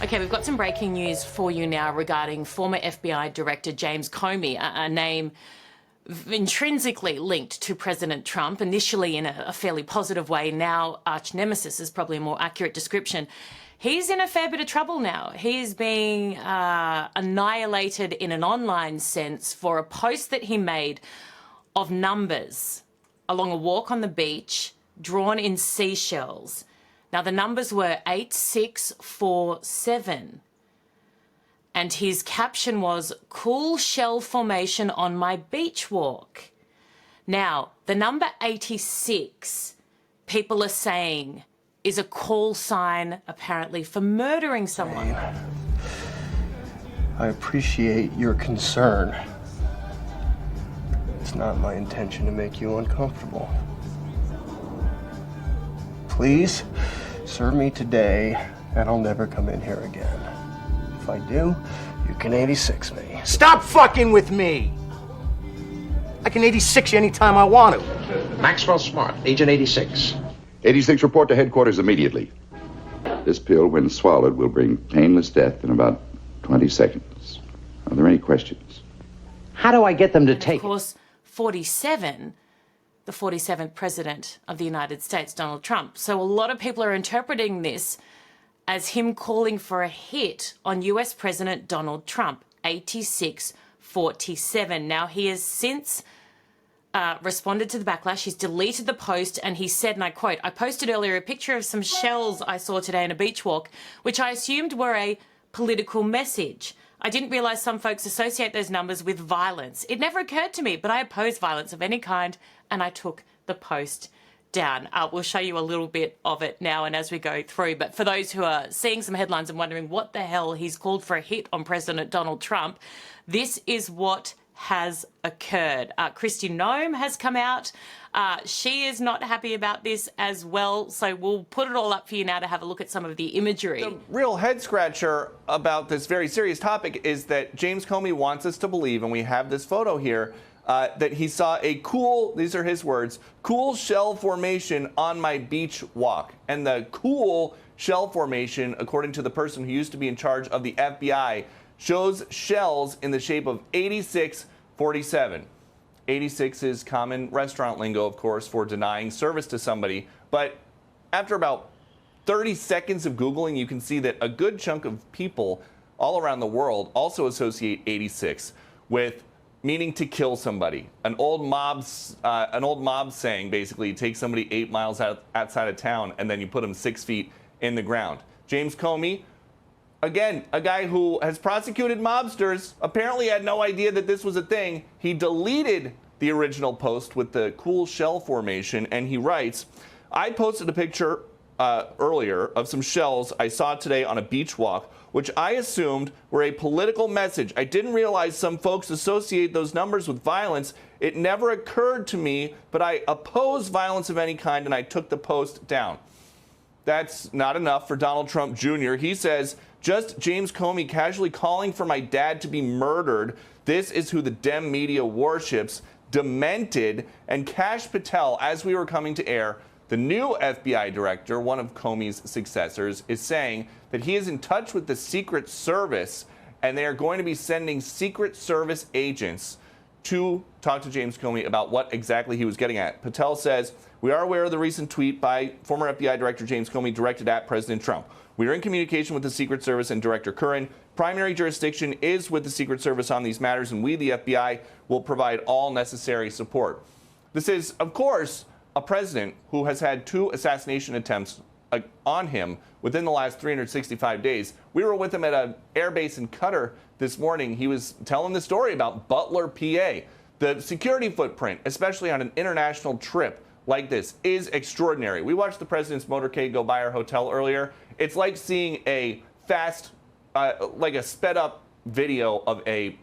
Okay, we've got some breaking news for you now regarding former FBI Director James Comey, a name intrinsically linked to President Trump, initially in a fairly positive way, now arch nemesis is probably a more accurate description. He's in a fair bit of trouble now. He's being annihilated in an online sense for a post that he made of numbers along a walk on the beach drawn in seashells. Now, the numbers were 8647. And his caption was, "Cool shell formation on my beach walk." Now, the number 86, people are saying, is a call sign, apparently, for murdering someone. I appreciate your concern. It's not my intention to make you uncomfortable. Please, serve me today, and I'll never come in here again. If I do, you can 86 me. Stop fucking with me! I can 86 you anytime I want to. Maxwell Smart, Agent 86. 86, report to headquarters immediately. This pill, when swallowed, will bring painless death in about 20 seconds. Are there any questions? How do I get them to take Of course, 47, the 47th President of the United States, Donald Trump. So a lot of people are interpreting this as him calling for a hit on US President Donald Trump, 8647. Now, he has since responded to the backlash. He's deleted the post and he said, and I quote, "I posted earlier a picture of some shells I saw today in a beach walk, which I assumed were a political message. I didn't realize some folks associate those numbers with violence. It never occurred to me, but I oppose violence of any kind, and I took the post down." We'll show you a little bit of it now and as we go through. But for those who are seeing some headlines and wondering what the hell he's called for a hit on President Donald Trump, this is what has occurred. Kristi Noem has come out. She is not happy about this as well. So we'll put it all up for you now to have a look at some of the imagery. The real head scratcher about this very serious topic is that James Comey wants us to believe, and we have this photo here, that he saw a cool, these are his words, "cool shell formation on my beach walk." And the cool shell formation, according to the person who used to be in charge of the FBI, shows shells in the shape of 8647. 86 is common restaurant lingo, of course, for denying service to somebody. But after about 30 seconds of Googling, you can see that a good chunk of people all around the world also associate 86 with meaning to kill somebody. An old mob saying, basically, you take somebody 8 miles outside of town and then you put them 6 feet in the ground. James Comey, again, a guy who has prosecuted mobsters, apparently had no idea that this was a thing. He deleted the original post with the cool shell formation, and he writes, "I posted a picture earlier of some shells I saw today on a beach walk, which I assumed were a political message. I didn't realize some folks associate those numbers with violence. It never occurred to me, but I oppose violence of any kind, and I took the post down." That's not enough for Donald Trump Jr. He says, "Just James Comey casually calling for my dad to be murdered. This is who the Dem media worships." Demented. And Kash Patel, as we were coming to air, the new FBI director, one of Comey's successors, is saying that he is in touch with the Secret Service, and they are going to be sending Secret Service agents to talk to James Comey about what exactly he was getting at. Patel says, "We are aware of the recent tweet by former FBI Director James Comey directed at President Trump. We are in communication with the Secret Service and Director Curran. Primary jurisdiction is with the Secret Service on these matters, and we, the FBI, will provide all necessary support." This is, of course, a president who has had 2 assassination attempts on him within the last 365 days. We were with him at an airbase in Qatar this morning. He was telling the story about Butler, PA. The security footprint, especially on an international trip like this, is extraordinary. We watched the president's motorcade go by our hotel earlier. It's like seeing a fast, like a sped up video of a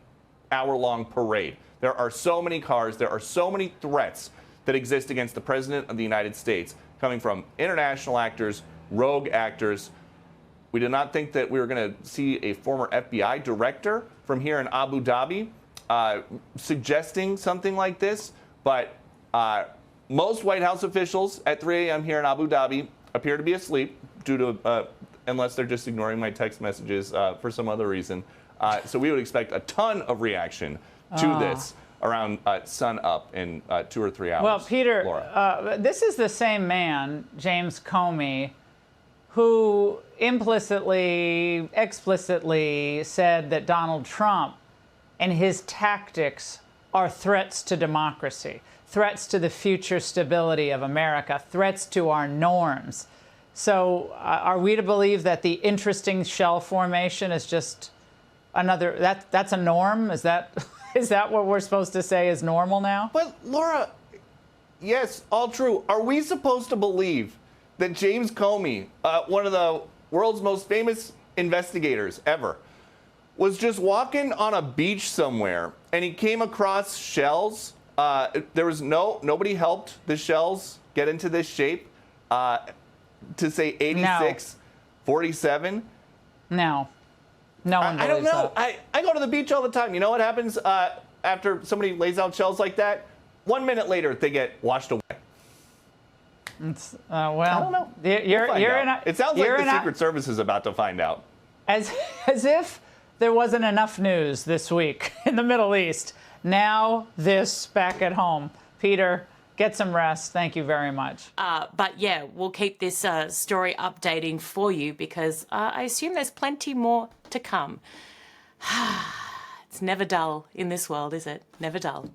hour-long parade. There are so many cars, there are so many threats that exist against the President of the United States, coming from international actors, rogue actors. We did not think that we were going to see a former FBI director from here in Abu Dhabi suggesting something like this, but most White House officials at 3 a.m. here in Abu Dhabi appear to be asleep due to unless they're just ignoring my text messages for some other reason. So we would expect a ton of reaction to this around sun up in 2 or 3 hours. Well, Peter, Laura. this is the same man, James Comey, who implicitly, explicitly said that Donald Trump and his tactics are threats to democracy, threats to the future stability of America, threats to our norms. So are we to believe that the interesting shell formation is just another, that's a norm? Is that what we're supposed to say is normal now? But Laura, yes, all true. Are we supposed to believe that James Comey, one of the world's most famous investigators ever, was just walking on a beach somewhere and he came across shells? There was nobody helped the shells get into this shape to say 86, 47. No. No one I don't believes know. that. I go to the beach all the time. You know what happens after somebody lays out shells like that? 1 minute later, they get washed away. Well, I don't know. You're in a, it sounds like the Secret Service is about to find out. As if there wasn't enough news this week in the Middle East. Now this back at home. Peter, get some rest. Thank you very much. But yeah, we'll keep this story updating for you because I assume there's plenty more to come. It's never dull in this world, is it? Never dull.